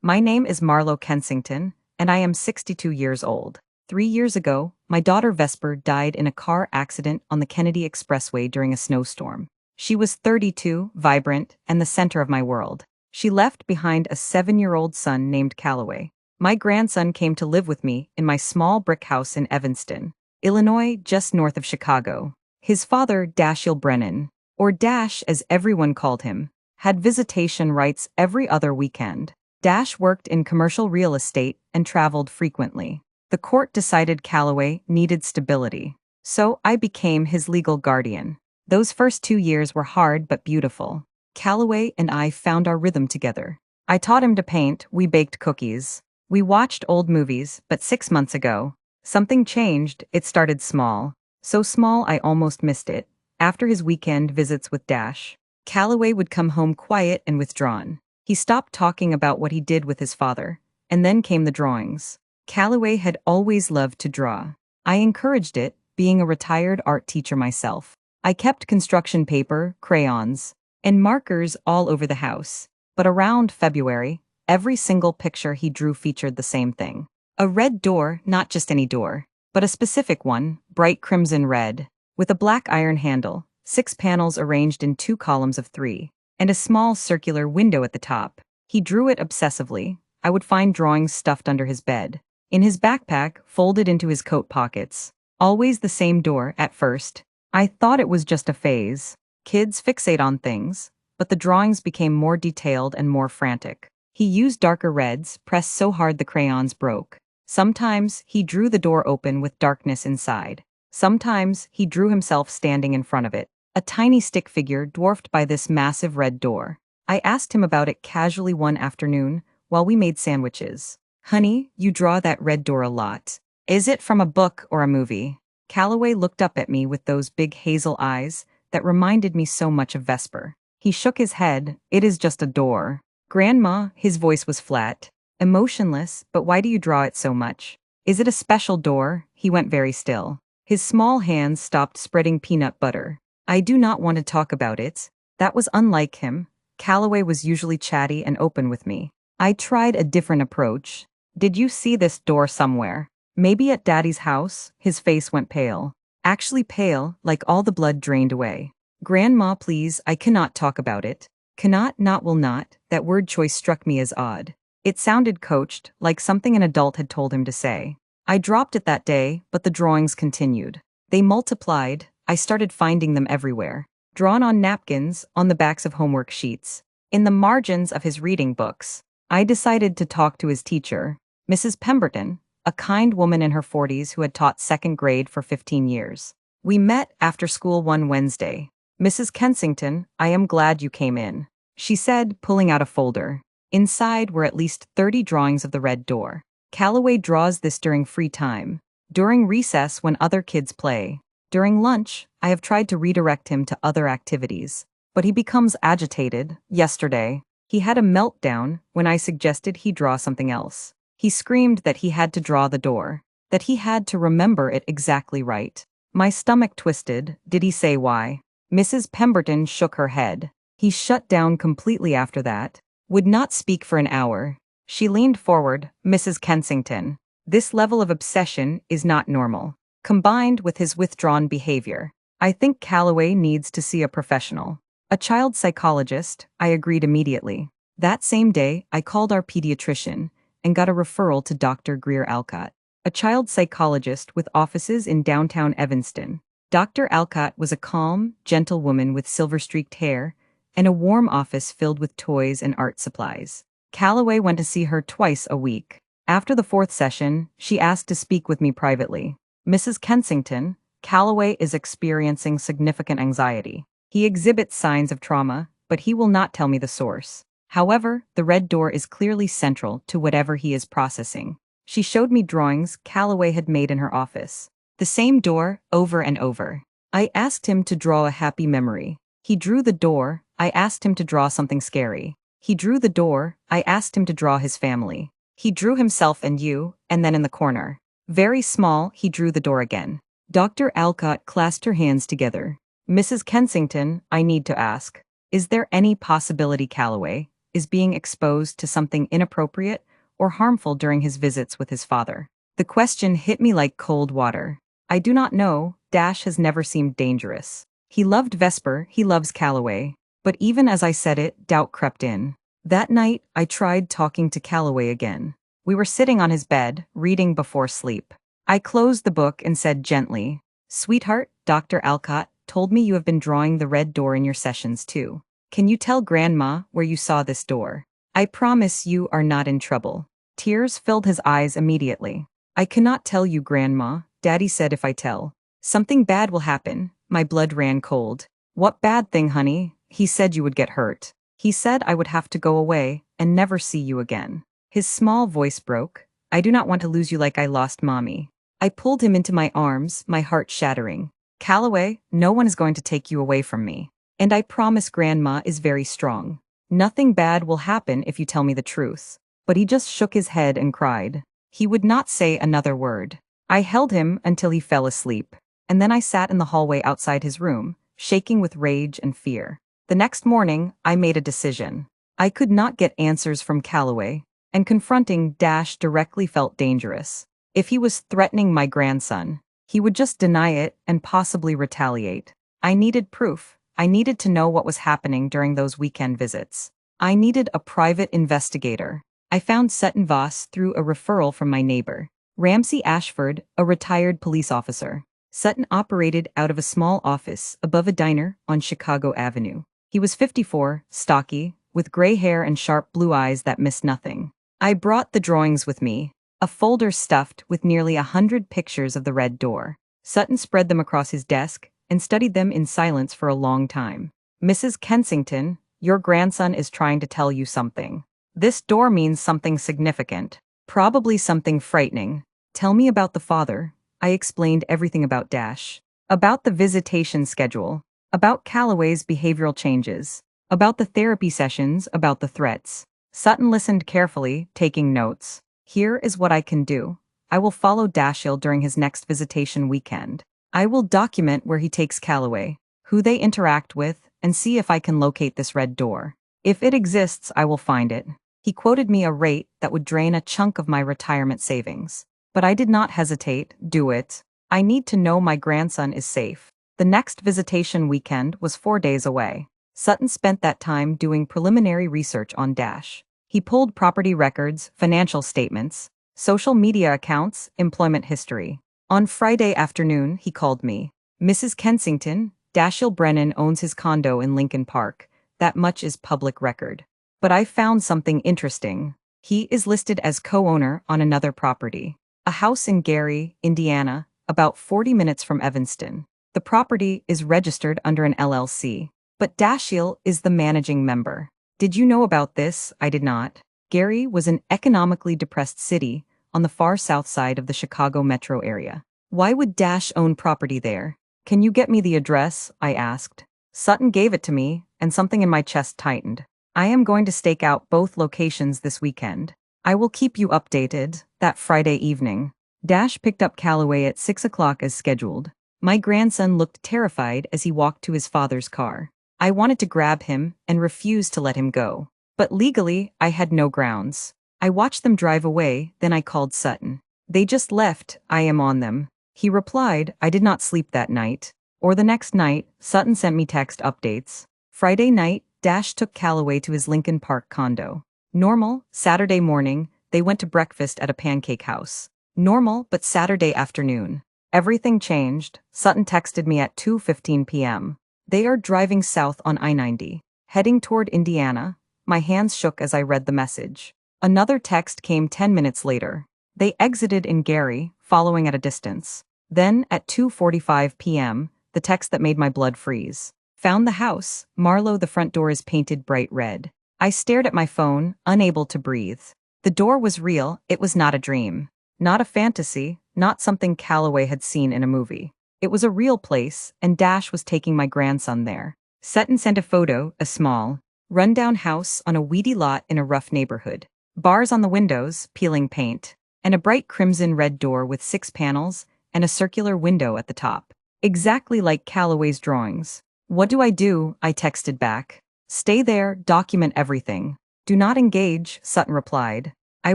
My name is Marlo Kensington, and I am 62 years old. 3 years ago, my daughter Vesper died in a car accident on the Kennedy Expressway during a snowstorm. She was 32, vibrant, and the center of my world. She left behind a 7-year-old son named Calloway. My grandson came to live with me in my small brick house in Evanston, Illinois, just north of Chicago. His father, Dashiell Brennan, or Dash as everyone called him, had visitation rights every other weekend. Dash worked in commercial real estate and traveled frequently. The court decided Calloway needed stability, so I became his legal guardian. Those first 2 years were hard but beautiful. Calloway and I found our rhythm together. I taught him to paint, we baked cookies. We watched old movies, but 6 months ago, something changed. It started small. So small I almost missed it. After his weekend visits with Dash, Calloway would come home quiet and withdrawn. He stopped talking about what he did with his father, and then came the drawings. Calloway had always loved to draw. I encouraged it, being a retired art teacher myself. I kept construction paper, crayons, and markers all over the house. But around February, every single picture he drew featured the same thing. A red door, not just any door, but a specific one, bright crimson red, with a black iron handle, 6 panels arranged in 2 columns of 3. And a small circular window at the top. He drew it obsessively. I would find drawings stuffed under his bed, in his backpack, folded into his coat pockets. Always the same door, at first. I thought it was just a phase. Kids fixate on things, but the drawings became more detailed and more frantic. He used darker reds, pressed so hard the crayons broke. Sometimes he drew the door open with darkness inside. Sometimes he drew himself standing in front of it, a tiny stick figure dwarfed by this massive red door. I asked him about it casually one afternoon while we made sandwiches. "Honey, you draw that red door a lot. Is it from a book or a movie?" Calloway looked up at me with those big hazel eyes that reminded me so much of Vesper. He shook his head. "It is just a door." "Grandma," his voice was flat, emotionless, "but why do you draw it so much? Is it a special door?" He went very still. His small hands stopped spreading peanut butter. "I do not want to talk about it." That was unlike him. Calloway was usually chatty and open with me. I tried a different approach. "Did you see this door somewhere? Maybe at Daddy's house?" His face went pale. Actually pale, like all the blood drained away. "Grandma, please, I cannot talk about it." Cannot, not will not, that word choice struck me as odd. It sounded coached, like something an adult had told him to say. I dropped it that day, but the drawings continued. They multiplied. I started finding them everywhere. Drawn on napkins, on the backs of homework sheets, in the margins of his reading books. I decided to talk to his teacher, Mrs. Pemberton, a kind woman in her 40s who had taught second grade for 15 years. We met after school one Wednesday. "Mrs. Kensington, I am glad you came in," she said, pulling out a folder. Inside were at least 30 drawings of the red door. "Calloway draws this during free time, during recess when other kids play. During lunch, I have tried to redirect him to other activities, but he becomes agitated. Yesterday, he had a meltdown when I suggested he draw something else. He screamed that he had to draw the door, that he had to remember it exactly right. My stomach twisted. Did he say why?" Mrs. Pemberton shook her head. "He shut down completely after that, would not speak for an hour." She leaned forward. "Mrs. Kensington, this level of obsession is not normal. Combined with his withdrawn behavior, I think Calloway needs to see a professional. A child psychologist." I agreed immediately. That same day, I called our pediatrician and got a referral to Dr. Greer Alcott, a child psychologist with offices in downtown Evanston. Dr. Alcott was a calm, gentle woman with silver-streaked hair and a warm office filled with toys and art supplies. Calloway went to see her twice a week. After the 4th session, she asked to speak with me privately. "Mrs. Kensington, Calloway is experiencing significant anxiety. He exhibits signs of trauma, but he will not tell me the source. However, the red door is clearly central to whatever he is processing." She showed me drawings Calloway had made in her office. The same door, over and over. I asked him to draw a happy memory. He drew the door. I asked him to draw something scary. He drew the door. I asked him to draw his family. He drew himself and you, and then in the corner. Very small, he drew the door again. Dr. Alcott clasped her hands together. "Mrs. Kensington, I need to ask, is there any possibility Calloway is being exposed to something inappropriate or harmful during his visits with his father? The question hit me like cold water. I do not know, Dash has never seemed dangerous. He loved Vesper, he loves Calloway. But even as I said it, doubt crept in. That night, I tried talking to Calloway again. We were sitting on his bed, reading before sleep. I closed the book and said gently, "Sweetheart, Dr. Alcott told me you have been drawing the red door in your sessions too. Can you tell Grandma where you saw this door? I promise you are not in trouble." Tears filled his eyes immediately. "I cannot tell you, Grandma. Daddy said if I tell, something bad will happen." My blood ran cold. "What bad thing, honey?" "He said you would get hurt. He said I would have to go away and never see you again." His small voice broke. "I do not want to lose you like I lost Mommy." I pulled him into my arms, my heart shattering. "Calloway, no one is going to take you away from me. And I promise Grandma is very strong. Nothing bad will happen if you tell me the truth." But he just shook his head and cried. He would not say another word. I held him until he fell asleep, and then I sat in the hallway outside his room, shaking with rage and fear. The next morning, I made a decision. I could not get answers from Calloway, and confronting Dash directly felt dangerous. If he was threatening my grandson, he would just deny it and possibly retaliate. I needed proof. I needed to know what was happening during those weekend visits. I needed a private investigator. I found Sutton Voss through a referral from my neighbor, Ramsey Ashford, a retired police officer. Sutton operated out of a small office above a diner on Chicago Avenue. He was 54, stocky, with gray hair and sharp blue eyes that missed nothing. I brought the drawings with me, a folder stuffed with nearly 100 pictures of the red door. Sutton spread them across his desk and studied them in silence for a long time. "Mrs. Kensington, your grandson is trying to tell you something. This door means something significant, probably something frightening. Tell me about the father." I explained everything about Dash, about the visitation schedule, about Calloway's behavioral changes, about the therapy sessions, about the threats. Sutton listened carefully, taking notes. "Here is what I can do. I will follow Dashiell during his next visitation weekend. I will document where he takes Calloway, who they interact with, and see if I can locate this red door. If it exists, I will find it." He quoted me a rate that would drain a chunk of my retirement savings. But I did not hesitate. "Do it. I need to know my grandson is safe." The next visitation weekend was 4 days away. Sutton spent that time doing preliminary research on Dash. He pulled property records, financial statements, social media accounts, employment history. On Friday afternoon, he called me. "Mrs. Kensington, Dashiell Brennan owns his condo in Lincoln Park. That much is public record. But I found something interesting. He is listed as co-owner on another property. A house in Gary, Indiana, about 40 minutes from Evanston. The property is registered under an LLC, but Dashiell is the managing member. Did you know about this?" I did not. Gary was an economically depressed city on the far south side of the Chicago metro area. Why would Dash own property there? "Can you get me the address?" I asked. Sutton gave it to me, and something in my chest tightened. "I am going to stake out both locations this weekend. I will keep you updated." That Friday evening, Dash picked up Calloway at 6 o'clock as scheduled. My grandson looked terrified as he walked to his father's car. I wanted to grab him and refused to let him go. But legally, I had no grounds. I watched them drive away, then I called Sutton. "They just left, I am on them." He replied. I did not sleep that night. Or the next night, Sutton sent me text updates. Friday night, Dash took Calloway to his Lincoln Park condo. Normal. Saturday morning, they went to breakfast at a pancake house. Normal, but Saturday afternoon, everything changed. Sutton texted me at 2:15 p.m. "They are driving south on I-90, heading toward Indiana." My hands shook as I read the message. Another text came 10 minutes later. "They exited in Gary, following at a distance." Then, at 2:45 p.m., the text that made my blood freeze. "Found the house. Marlowe, the front door is painted bright red." I stared at my phone, unable to breathe. The door was real. It was not a dream. Not a fantasy, not something Calloway had seen in a movie. It was a real place, and Dash was taking my grandson there. Sutton sent a photo, a small, rundown house on a weedy lot in a rough neighborhood. Bars on the windows, peeling paint, and a bright crimson-red door with 6 panels and a circular window at the top. Exactly like Calloway's drawings. "What do?" I texted back. "Stay there, document everything. Do not engage, Sutton replied. I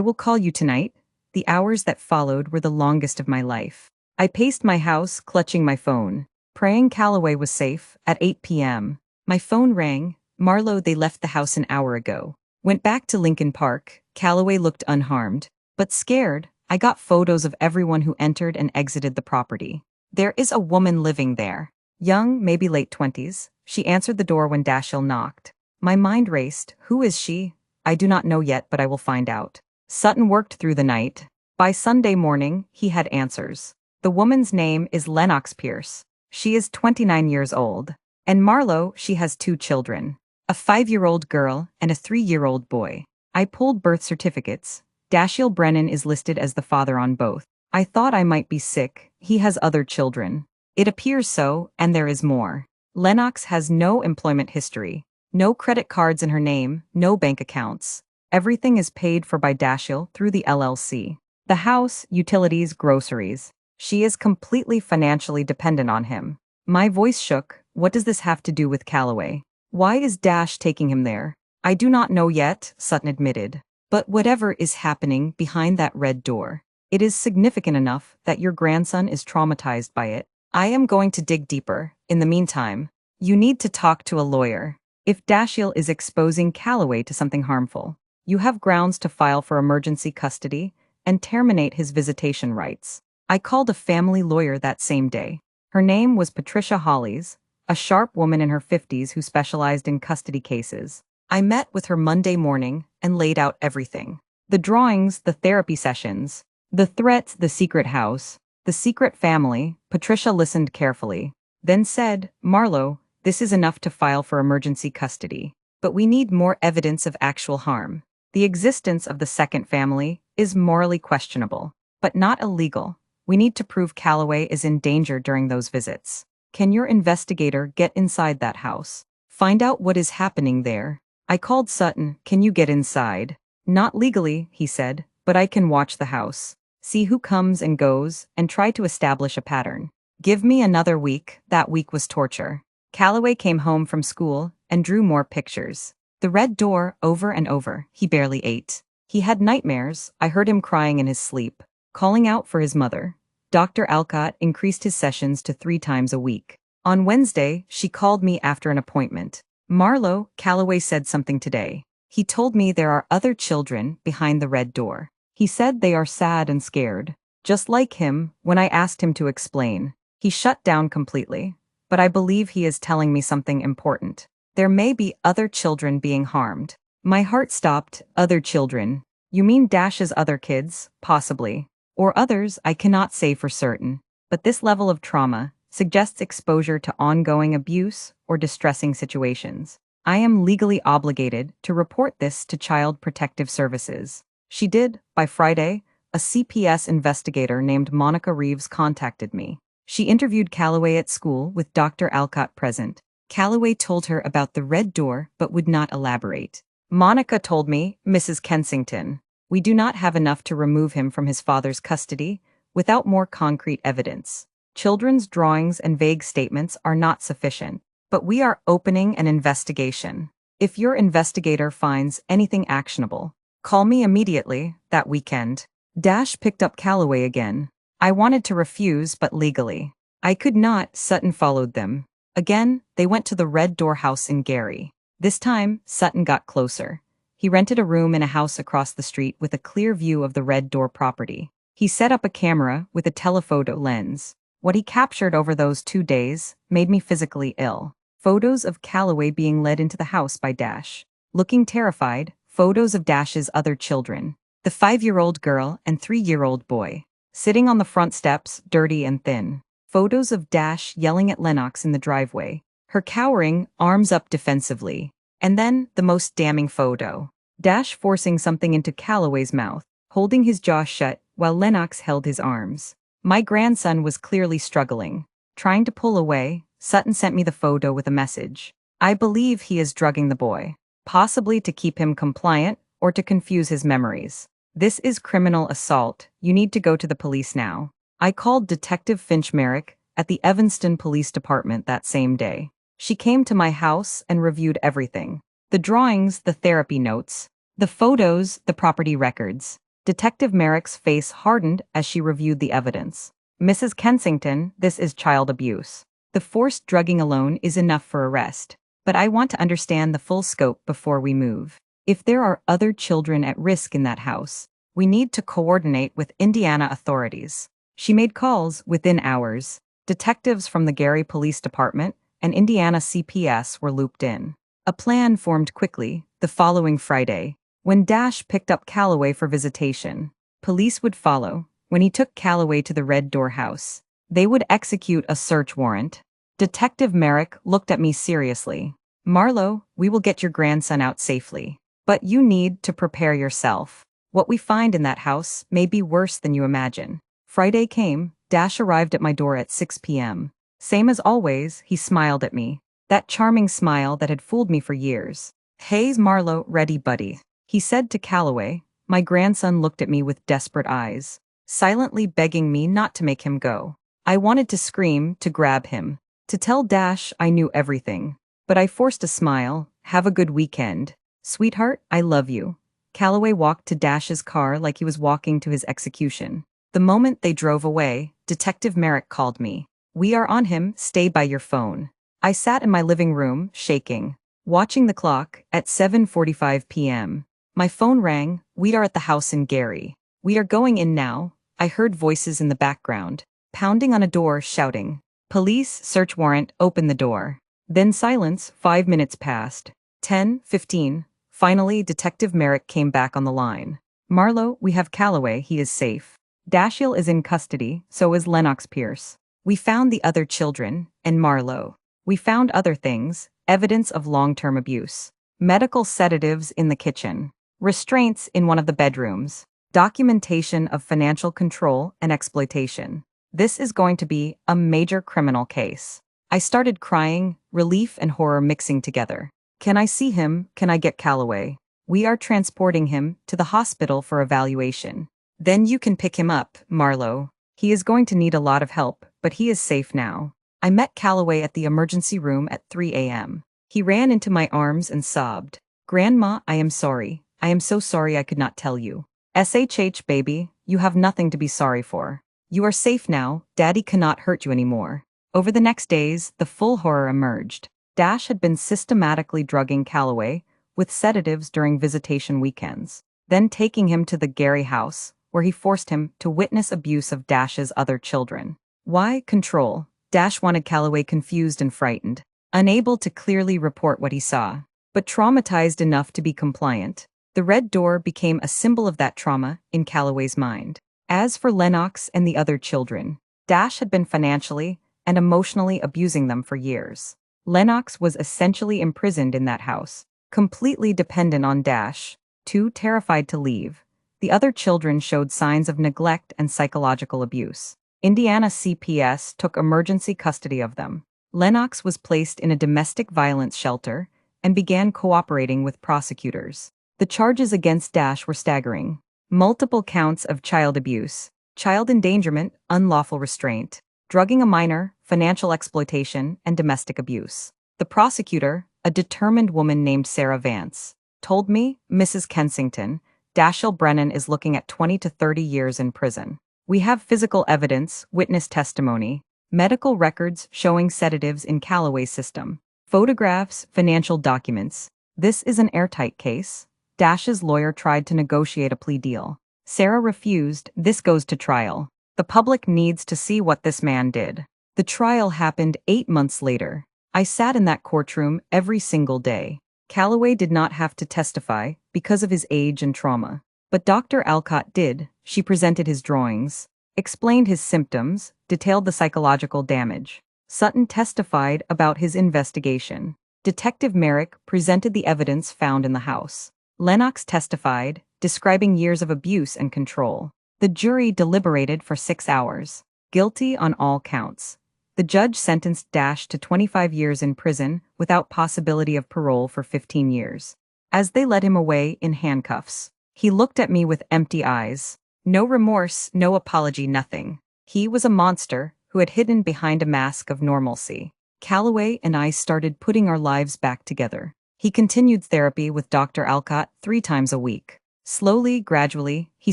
will call you tonight. The hours that followed were the longest of my life. I paced my house, clutching my phone, praying Calloway was safe. At 8 p.m. My phone rang. Marlowe, they left the house an hour ago. Went back to Lincoln Park. Calloway looked unharmed, but scared. I got photos of everyone who entered and exited the property. There is a woman living there. Young, maybe late 20s. She answered the door when Dashiell knocked. My mind raced. Who is she? I do not know yet, but I will find out. Sutton worked through the night. By Sunday morning, he had answers. The woman's name is Lennox Pierce. She is 29 years old. And Marlowe, she has 2 children. A 5-year-old girl and a 3-year-old boy. I pulled birth certificates. Dashiell Brennan is listed as the father on both. I thought I might be sick. He has other children. It appears so, and there is more. Lennox has no employment history. No credit cards in her name, no bank accounts. Everything is paid for by Dashiell through the LLC. The house, utilities, groceries. She is completely financially dependent on him. My voice shook. What does this have to do with Calloway? Why is Dash taking him there? I do not know yet, Sutton admitted. But whatever is happening behind that red door, it is significant enough that your grandson is traumatized by it. I am going to dig deeper. In the meantime, you need to talk to a lawyer. If Dashiell is exposing Calloway to something harmful, you have grounds to file for emergency custody and terminate his visitation rights. I called a family lawyer that same day. Her name was Patricia Hollies, a sharp woman in her 50s who specialized in custody cases. I met with her Monday morning and laid out everything. The drawings, the therapy sessions, the threats, the secret house, the secret family. Patricia listened carefully, then said, Marlowe, this is enough to file for emergency custody. But we need more evidence of actual harm. The existence of the second family is morally questionable, but not illegal. We need to prove Calloway is in danger during those visits. Can your investigator get inside that house? Find out what is happening there. I called Sutton. Can you get inside? Not legally, he said, but I can watch the house, see who comes and goes, and try to establish a pattern. Give me another week. That week was torture. Calloway came home from school and drew more pictures. The red door, over and over. He barely ate. He had nightmares. I heard him crying in his sleep, calling out for his mother. Dr. Alcott increased his sessions to 3 times a week. On Wednesday, she called me after an appointment. Marlowe, Calloway said something today. He told me there are other children behind the red door. He said they are sad and scared. Just like him, when I asked him to explain, he shut down completely. But I believe he is telling me something important. There may be other children being harmed. My heart stopped. Other children? You mean Dash's other kids? Possibly. Or others, I cannot say for certain. But this level of trauma suggests exposure to ongoing abuse or distressing situations. I am legally obligated to report this to Child Protective Services. She did. By Friday, a CPS investigator named Monica Reeves contacted me. She interviewed Calloway at school with Dr. Alcott present. Calloway told her about the red door but would not elaborate. Monica told me, Mrs. Kensington, we do not have enough to remove him from his father's custody without more concrete evidence. Children's drawings and vague statements are not sufficient, but we are opening an investigation. If your investigator finds anything actionable, call me immediately. That weekend, Dash picked up Calloway again. I wanted to refuse, but legally I could not. Sutton followed them. Again, they went to the Red Door house in Gary. This time, Sutton got closer. He rented a room in a house across the street with a clear view of the Red Door property. He set up a camera with a telephoto lens. What he captured over those 2 days made me physically ill. Photos of Calloway being led into the house by Dash, looking terrified. Photos of Dash's other children, the 5-year-old girl and 3-year-old boy, sitting on the front steps, dirty and thin. Photos of Dash yelling at Lennox in the driveway, her cowering, arms up defensively. And then, the most damning photo. Dash forcing something into Calloway's mouth, holding his jaw shut while Lennox held his arms. My grandson was clearly struggling, trying to pull away. Sutton sent me the photo with a message. I believe he is drugging the boy, possibly to keep him compliant or to confuse his memories. This is criminal assault. You need to go to the police now. I called Detective Finch Merrick at the Evanston Police Department that same day. She came to my house and reviewed everything. The drawings, the therapy notes, The photos, the property records. Detective Merrick's face hardened as she reviewed the evidence. Mrs. Kensington, this is child abuse. The forced drugging alone is enough for arrest. But I want to understand the full scope before we move. If there are other children at risk in that house, we need to coordinate with Indiana authorities. She made calls within hours. Detectives from the Gary Police Department and Indiana CPS were looped in. A plan formed quickly the following Friday, when Dash picked up Calloway for visitation. Police would follow. When he took Calloway to the Red Door house, they would execute a search warrant. Detective Merrick looked at me seriously. Marlowe, we will get your grandson out safely. But you need to prepare yourself. What we find in that house may be worse than you imagine. Friday came. Dash arrived at my door at 6 p.m. Same as always, he smiled at me. That charming smile that had fooled me for years. "Hey, Marlowe, ready, buddy," he said to Calloway. My grandson looked at me with desperate eyes, silently begging me not to make him go. I wanted to scream, to grab him, to tell Dash I knew everything. But I forced a smile. "Have a good weekend. Sweetheart, I love you." Calloway walked to Dash's car like he was walking to his execution. The moment they drove away, Detective Merrick called me. "We are on him, stay by your phone." I sat in my living room, shaking, watching the clock. At 7:45 p.m. my phone rang. "We are at the house in Gary. We are going in now." I heard voices in the background, pounding on a door, shouting, "Police, search warrant, open the door." Then silence. 5 minutes passed. 10, 15. Finally, Detective Merrick came back on the line. "Marlowe, we have Calloway, he is safe. Dashiell is in custody, so is Lennox Pierce. We found the other children, and Marlowe. We found other things, evidence of long-term abuse. Medical sedatives in the kitchen. Restraints in one of the bedrooms. Documentation of financial control and exploitation. This is going to be a major criminal case." I started crying, relief and horror mixing together. "Can I see him? Can I get Calloway? We are transporting him to the hospital for evaluation. Then you can pick him up, Marlowe. He is going to need a lot of help, but he is safe now." I met Calloway at the emergency room at 3 a.m. He ran into my arms and sobbed. "Grandma, I am sorry. I am so sorry I could not tell you. SHH, baby, you have nothing to be sorry for. You are safe now, Daddy cannot hurt you anymore." Over the next days, the full horror emerged. Dash had been systematically drugging Calloway with sedatives during visitation weekends, then taking him to the Gary house, where he forced him to witness abuse of Dash's other children. Why? Control. Dash wanted Calloway confused and frightened, unable to clearly report what he saw, but traumatized enough to be compliant. The Red Door became a symbol of that trauma in Calloway's mind. As for Lennox and the other children, Dash had been financially and emotionally abusing them for years. Lennox was essentially imprisoned in that house, completely dependent on Dash, too terrified to leave. The other children showed signs of neglect and psychological abuse. Indiana CPS took emergency custody of them. Lennox was placed in a domestic violence shelter and began cooperating with prosecutors. The charges against Dash were staggering. Multiple counts of child abuse, child endangerment, unlawful restraint, drugging a minor, financial exploitation, and domestic abuse. The prosecutor, a determined woman named Sarah Vance, told me, "Mrs. Kensington, Dashiell Brennan is looking at 20 to 30 years in prison. We have physical evidence, witness testimony, medical records showing sedatives in Calloway's system, photographs, financial documents. This is an airtight case." Dash's lawyer tried to negotiate a plea deal. Sarah refused. "This goes to trial. The public needs to see what this man did." The trial happened 8 months later. I sat in that courtroom every single day. Calloway did not have to testify because of his age and trauma. But Dr. Alcott did. She presented his drawings, explained his symptoms, detailed the psychological damage. Sutton testified about his investigation. Detective Merrick presented the evidence found in the house. Lennox testified, describing years of abuse and control. The jury deliberated for 6 hours. Guilty on all counts. The judge sentenced Dash to 25 years in prison without possibility of parole for 15 years. As they led him away in handcuffs, he looked at me with empty eyes. No remorse, no apology, nothing. He was a monster who had hidden behind a mask of normalcy. Calloway and I started putting our lives back together. He continued therapy with Dr. Alcott 3 times a week. Slowly, gradually, he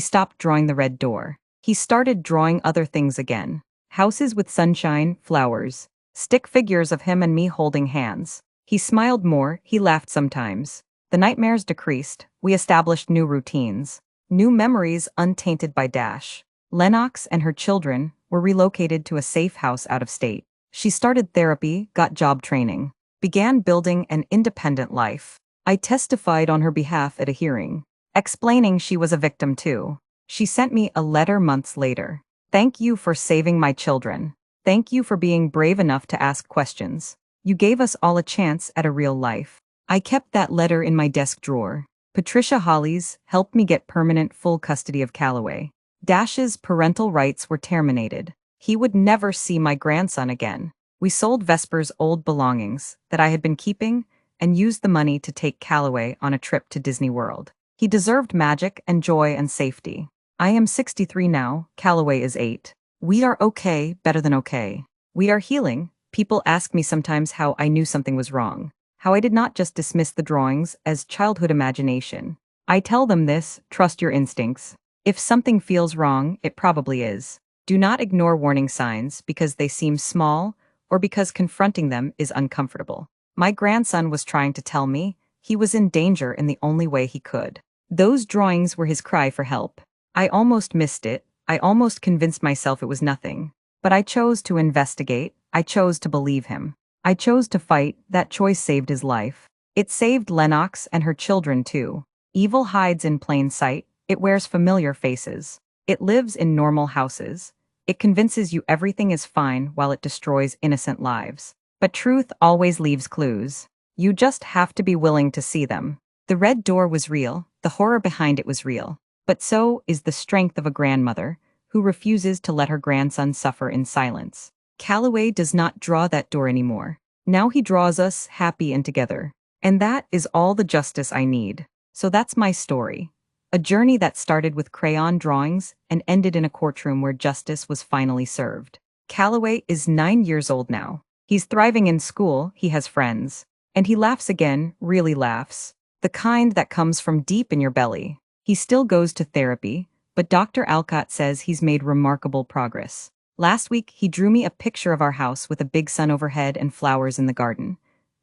stopped drawing the red door. He started drawing other things again. Houses with sunshine, flowers, stick figures of him and me holding hands. He smiled more, he laughed sometimes. The nightmares decreased, we established new routines. New memories untainted by Dash. Lennox and her children were relocated to a safe house out of state. She started therapy, got job training, began building an independent life. I testified on her behalf at a hearing, explaining she was a victim too. She sent me a letter months later. Thank you for saving my children. Thank you for being brave enough to ask questions. You gave us all a chance at a real life. I kept that letter in my desk drawer. Patricia Hollies helped me get permanent full custody of Callaway. Dash's parental rights were terminated. He would never see my grandson again. We sold Vesper's old belongings that I had been keeping and used the money to take Callaway on a trip to Disney World. He deserved magic and joy and safety. I am 63 now, Callaway is 8. We are okay, better than okay. We are healing. People ask me sometimes how I knew something was wrong, how I did not just dismiss the drawings as childhood imagination. I tell them this: trust your instincts. If something feels wrong, it probably is. Do not ignore warning signs because they seem small or because confronting them is uncomfortable. My grandson was trying to tell me he was in danger in the only way he could. Those drawings were his cry for help. I almost missed it. I almost convinced myself it was nothing. But I chose to investigate. I chose to believe him. I chose to fight. That choice saved his life. It saved Lennox and her children too. Evil hides in plain sight. It wears familiar faces. It lives in normal houses. It convinces you everything is fine while it destroys innocent lives. But truth always leaves clues. You just have to be willing to see them. The red door was real. The horror behind it was real. But so is the strength of a grandmother who refuses to let her grandson suffer in silence. Callaway does not draw that door anymore. Now he draws us happy and together. And that is all the justice I need. So that's my story. A journey that started with crayon drawings and ended in a courtroom where justice was finally served. Callaway is 9 years old now. He's thriving in school, he has friends. And he laughs again, really laughs. The kind that comes from deep in your belly. He still goes to therapy, but Dr. Alcott says he's made remarkable progress. Last week, he drew me a picture of our house with a big sun overhead and flowers in the garden.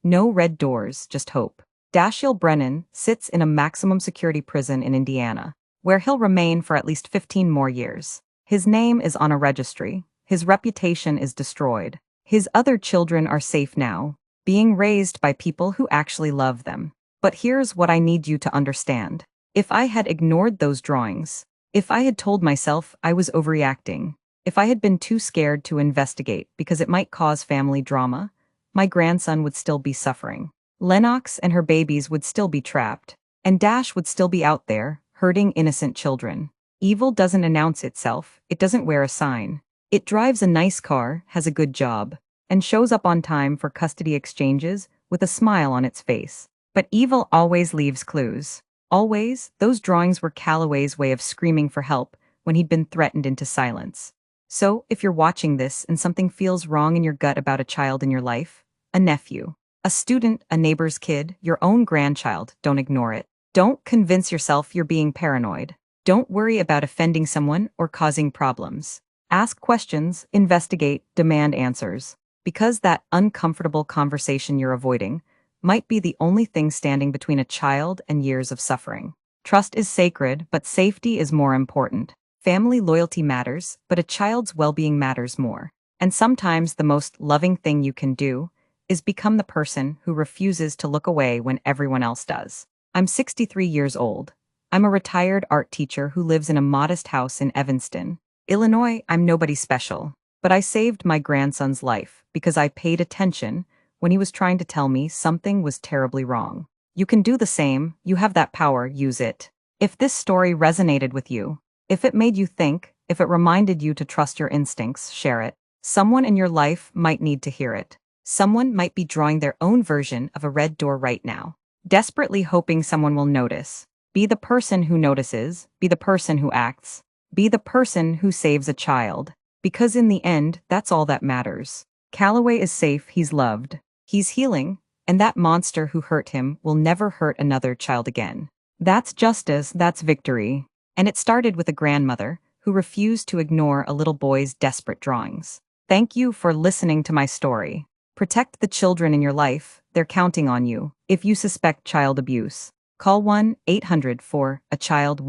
No red doors, just hope. Dashiell Brennan sits in a maximum security prison in Indiana, where he'll remain for at least 15 more years. His name is on a registry. His reputation is destroyed. His other children are safe now, being raised by people who actually love them. But here's what I need you to understand. If I had ignored those drawings, if I had told myself I was overreacting, if I had been too scared to investigate because it might cause family drama, my grandson would still be suffering. Lennox and her babies would still be trapped, and Dash would still be out there, hurting innocent children. Evil doesn't announce itself, it doesn't wear a sign. It drives a nice car, has a good job, and shows up on time for custody exchanges with a smile on its face. But evil always leaves clues. Always, those drawings were Callaway's way of screaming for help when he'd been threatened into silence. So, if you're watching this and something feels wrong in your gut about a child in your life, a nephew, a student, a neighbor's kid, your own grandchild, don't ignore it. Don't convince yourself you're being paranoid. Don't worry about offending someone or causing problems. Ask questions, investigate, demand answers. Because that uncomfortable conversation you're avoiding might be the only thing standing between a child and years of suffering. Trust is sacred, but safety is more important. Family loyalty matters, but a child's well-being matters more. And sometimes the most loving thing you can do is become the person who refuses to look away when everyone else does. I'm 63 years old. I'm a retired art teacher who lives in a modest house in Evanston, Illinois. I'm nobody special, but I saved my grandson's life because I paid attention when he was trying to tell me something was terribly wrong. You can do the same. You have that power. Use it. If this story resonated with you, if it made you think, if it reminded you to trust your instincts, share it. Someone in your life might need to hear it. Someone might be drawing their own version of a red door right now, desperately hoping someone will notice. Be the person who notices. Be the person who acts. Be the person who saves a child. Because in the end, that's all that matters. Callaway is safe. He's loved. He's healing. and that monster who hurt him will never hurt another child again. That's justice, that's victory. And it started with a grandmother who refused to ignore a little boy's desperate drawings. Thank you for listening to my story. Protect the children in your life, they're counting on you. If you suspect child abuse, call 1-800-4-A-CHILD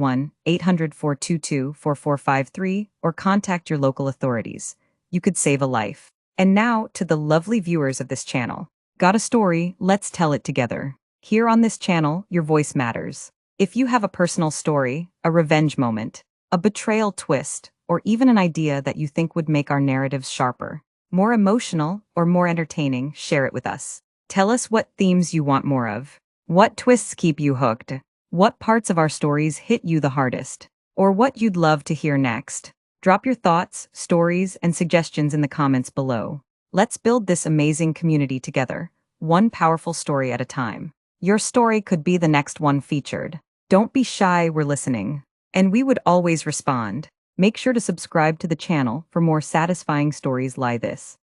1-800-422-4453 or contact your local authorities. You could save a life. And now to the lovely viewers of this channel. Got a story? Let's tell it together. Here on this channel, your voice matters. If you have a personal story, a revenge moment, a betrayal twist, or even an idea that you think would make our narratives sharper, more emotional, or more entertaining, share it with us. Tell us what themes you want more of. What twists keep you hooked? What parts of our stories hit you the hardest? Or what you'd love to hear next? Drop your thoughts, stories, and suggestions in the comments below. Let's build this amazing community together, one powerful story at a time. Your story could be the next one featured. Don't be shy, we're listening. And we would always respond. Make sure to subscribe to the channel for more satisfying stories like this.